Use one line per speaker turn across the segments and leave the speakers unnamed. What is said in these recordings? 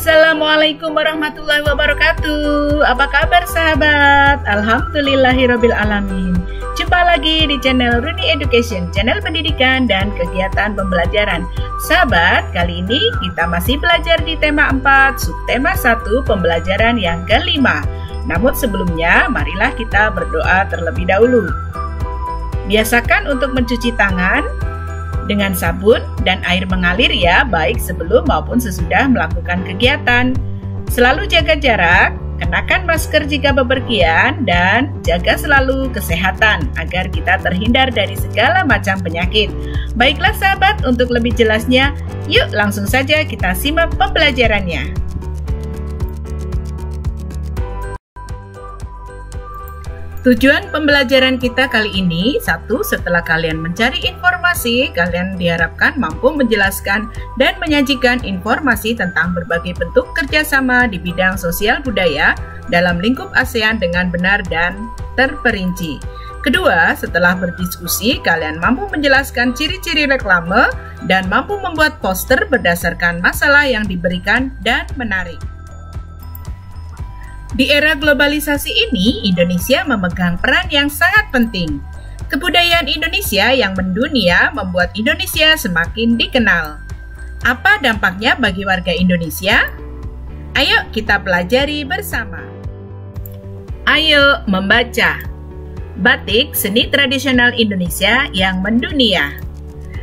Assalamualaikum warahmatullahi wabarakatuh. Apa kabar sahabat? Alhamdulillahirabbil alamin. Jumpa lagi di channel Runi Education, channel pendidikan dan kegiatan pembelajaran. Sahabat, kali ini kita masih belajar di tema 4, subtema 1, pembelajaran yang kelima. Namun sebelumnya, marilah kita berdoa terlebih dahulu. Biasakan untuk mencuci tangan dengan sabun dan air mengalir ya, baik sebelum maupun sesudah melakukan kegiatan. Selalu jaga jarak, kenakan masker jika bepergian, dan jaga selalu kesehatan agar kita terhindar dari segala macam penyakit. Baiklah sahabat, untuk lebih jelasnya, yuk langsung saja kita simak pembelajarannya. Tujuan pembelajaran kita kali ini, 1. Setelah kalian mencari informasi, kalian diharapkan mampu menjelaskan dan menyajikan informasi tentang berbagai bentuk kerjasama di bidang sosial budaya dalam lingkup ASEAN dengan benar dan terperinci. Kedua, setelah berdiskusi, kalian mampu menjelaskan ciri-ciri reklame dan mampu membuat poster berdasarkan masalah yang diberikan dan menarik. Di era globalisasi ini, Indonesia memegang peran yang sangat penting. Kebudayaan Indonesia yang mendunia membuat Indonesia semakin dikenal. Apa dampaknya bagi warga Indonesia? Ayo kita pelajari bersama. Ayo membaca. Batik, seni tradisional Indonesia yang mendunia.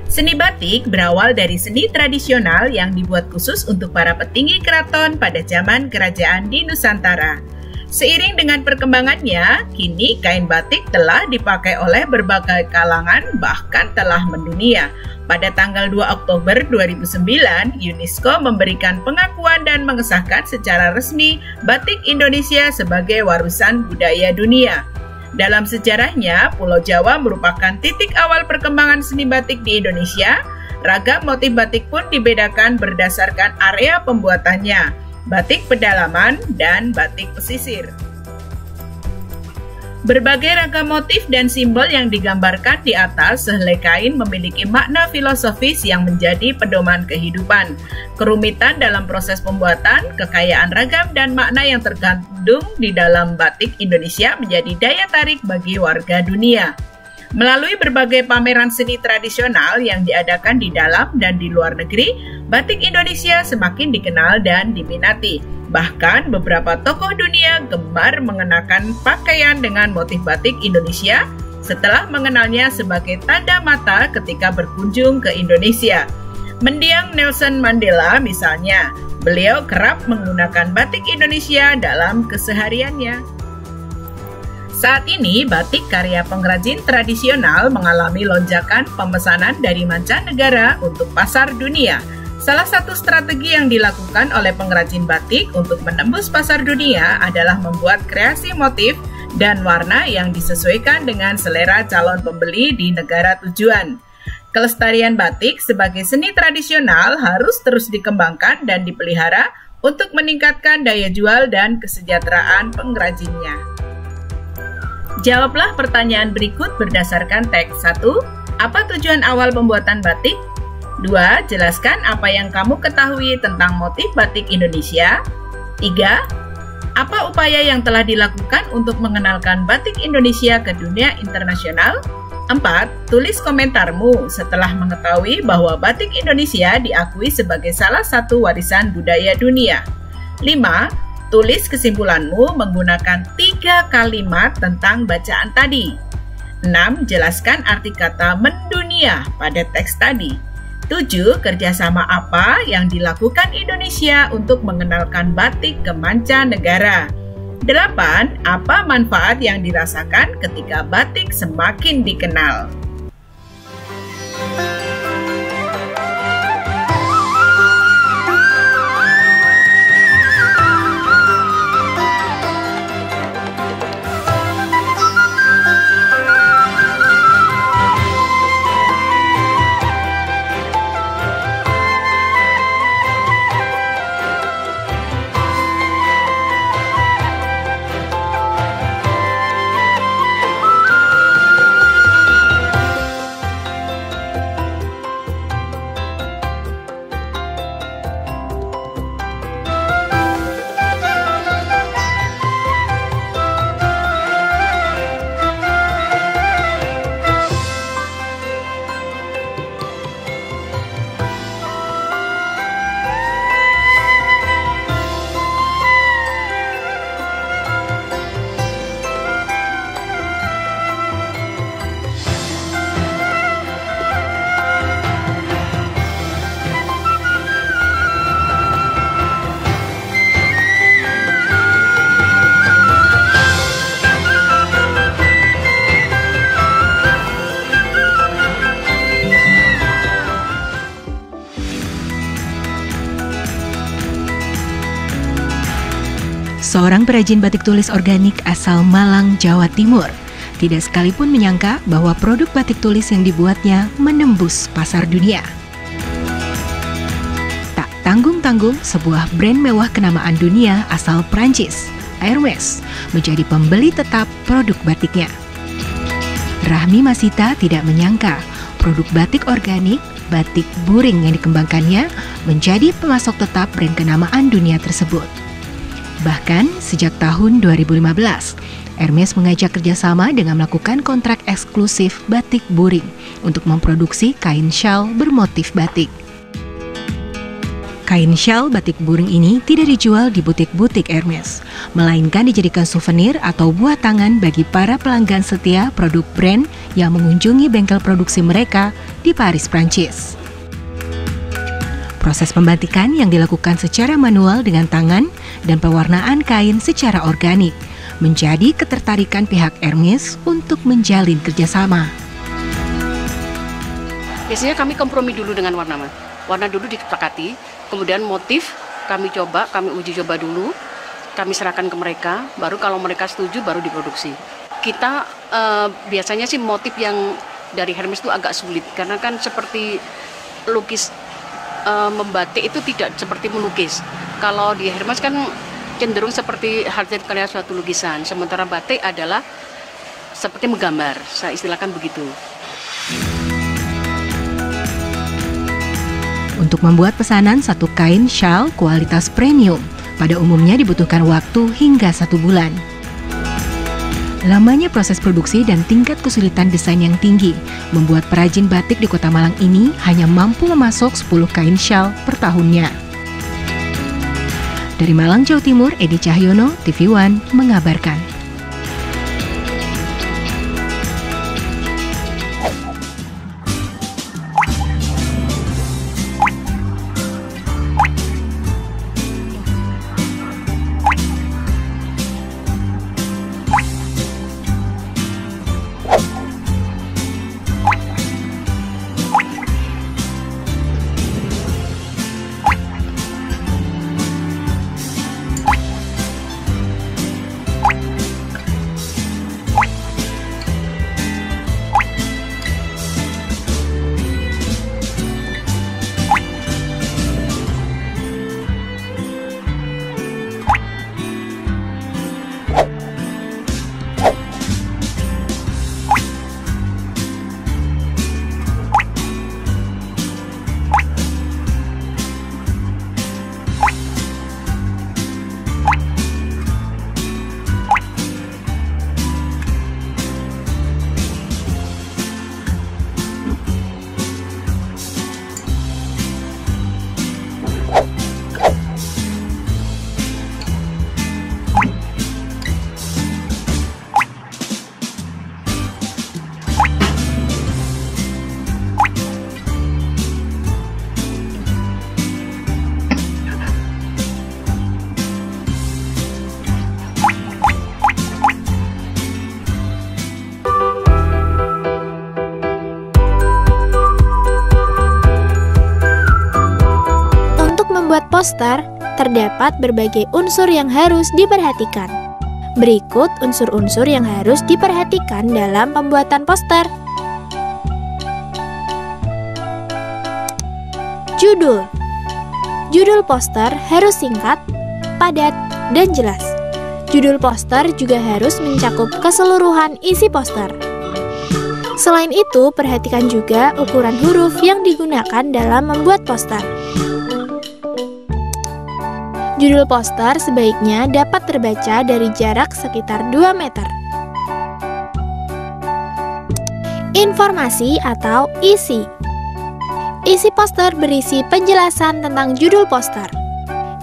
Seni batik berawal dari seni tradisional yang dibuat khusus untuk para petinggi keraton pada zaman kerajaan di Nusantara. Seiring dengan perkembangannya, kini kain batik telah dipakai oleh berbagai kalangan, bahkan telah mendunia. Pada tanggal 2 Oktober 2009, UNESCO memberikan pengakuan dan mengesahkan secara resmi batik Indonesia sebagai warisan budaya dunia. Dalam sejarahnya, Pulau Jawa merupakan titik awal perkembangan seni batik di Indonesia. Ragam motif batik pun dibedakan berdasarkan area pembuatannya, batik pedalaman dan batik pesisir. Berbagai ragam motif dan simbol yang digambarkan di atas sehelai kain memiliki makna filosofis yang menjadi pedoman kehidupan. Kerumitan dalam proses pembuatan, kekayaan ragam dan makna yang terkandung di dalam batik Indonesia menjadi daya tarik bagi warga dunia. Melalui berbagai pameran seni tradisional yang diadakan di dalam dan di luar negeri, batik Indonesia semakin dikenal dan diminati. Bahkan beberapa tokoh dunia gemar mengenakan pakaian dengan motif batik Indonesia setelah mengenalnya sebagai tanda mata ketika berkunjung ke Indonesia. Mendiang Nelson Mandela misalnya, beliau kerap menggunakan batik Indonesia dalam kesehariannya. Saat ini, batik karya pengrajin tradisional mengalami lonjakan pemesanan dari mancanegara untuk pasar dunia. Salah satu strategi yang dilakukan oleh pengrajin batik untuk menembus pasar dunia adalah membuat kreasi motif dan warna yang disesuaikan dengan selera calon pembeli di negara tujuan. Kelestarian batik sebagai seni tradisional harus terus dikembangkan dan dipelihara untuk meningkatkan daya jual dan kesejahteraan pengrajinnya. Jawablah pertanyaan berikut berdasarkan teks. 1. Apa tujuan awal pembuatan batik? 2. Jelaskan apa yang kamu ketahui tentang motif batik Indonesia. 3. Apa upaya yang telah dilakukan untuk mengenalkan batik Indonesia ke dunia internasional? 4. Tulis komentarmu setelah mengetahui bahwa batik Indonesia diakui sebagai salah satu warisan budaya dunia. 5. Tulis kesimpulanmu menggunakan 3 kalimat tentang bacaan tadi. 6. Jelaskan arti kata mendunia pada teks tadi. 7. Kerjasama apa yang dilakukan Indonesia untuk mengenalkan batik ke mancanegara. 8. Apa manfaat yang dirasakan ketika batik semakin dikenal.
Seorang perajin batik tulis organik asal Malang, Jawa Timur, tidak sekalipun menyangka bahwa produk batik tulis yang dibuatnya menembus pasar dunia. Tak tanggung-tanggung, sebuah brand mewah kenamaan dunia asal Prancis, Hermès, menjadi pembeli tetap produk batiknya. Rahmi Masita tidak menyangka produk batik organik, batik buring yang dikembangkannya menjadi pemasok tetap brand kenamaan dunia tersebut. Bahkan sejak tahun 2015, Hermès mengajak kerjasama dengan melakukan kontrak eksklusif batik buring untuk memproduksi kain syal bermotif batik. Kain syal batik buring ini tidak dijual di butik-butik Hermès, melainkan dijadikan souvenir atau buah tangan bagi para pelanggan setia produk brand yang mengunjungi bengkel produksi mereka di Paris, Prancis. Proses pembatikan yang dilakukan secara manual dengan tangan dan pewarnaan kain secara organik menjadi ketertarikan pihak Hermès untuk menjalin kerjasama.
Biasanya kami kompromi dulu dengan warna, Mas. Warna dulu disepakati, kemudian motif kami uji coba dulu, kami serahkan ke mereka, baru kalau mereka setuju baru diproduksi. Kita biasanya sih motif yang dari Hermès itu agak sulit, karena kan seperti lukis, membatik itu tidak seperti melukis. Kalau di Hermès kan cenderung seperti hasil karya suatu lukisan, sementara batik adalah seperti menggambar, saya istilahkan begitu.
Untuk membuat pesanan satu kain syal kualitas premium, pada umumnya dibutuhkan waktu hingga 1 bulan. Lamanya proses produksi dan tingkat kesulitan desain yang tinggi membuat perajin batik di Kota Malang ini hanya mampu memasok 10 kain syal per tahunnya. Dari Malang, Jawa Timur, Edi Cahyono, TV One mengabarkan.
Membuat poster, terdapat berbagai unsur yang harus diperhatikan. Berikut unsur-unsur yang harus diperhatikan dalam pembuatan poster. Judul. Judul poster harus singkat, padat, dan jelas. Judul poster juga harus mencakup keseluruhan isi poster. Selain itu, perhatikan juga ukuran huruf yang digunakan dalam membuat poster. Judul poster sebaiknya dapat terbaca dari jarak sekitar 2 meter. Informasi atau isi. Isi poster berisi penjelasan tentang judul poster.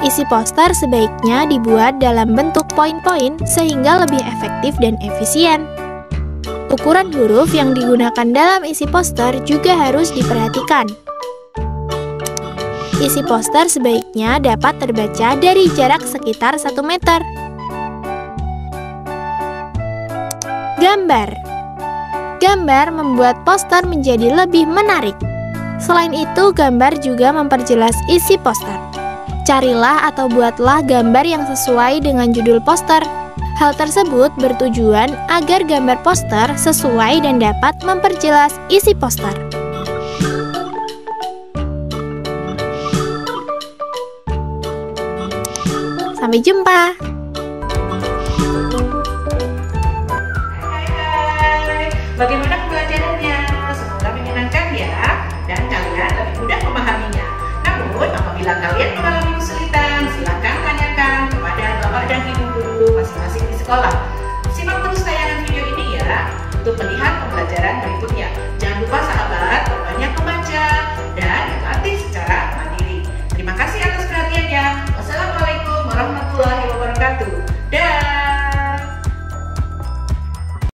Isi poster sebaiknya dibuat dalam bentuk poin-poin sehingga lebih efektif dan efisien. Ukuran huruf yang digunakan dalam isi poster juga harus diperhatikan. Isi poster sebaiknya dapat terbaca dari jarak sekitar 1 meter. Gambar. Gambar membuat poster menjadi lebih menarik. Selain itu, gambar juga memperjelas isi poster. Carilah atau buatlah gambar yang sesuai dengan judul poster. Hal tersebut bertujuan agar gambar poster sesuai dan dapat memperjelas isi poster. Sampai jumpa!
Bagaimana pembelajarannya? Semoga menyenangkan ya, dan kalian lebih mudah memahaminya. Namun, apabila kalian mengalami kesulitan, silakan tanyakan kepada Bapak dan Ibu guru masing-masing di sekolah. Simak terus tayangan video ini ya, untuk melihat pembelajaran berikutnya.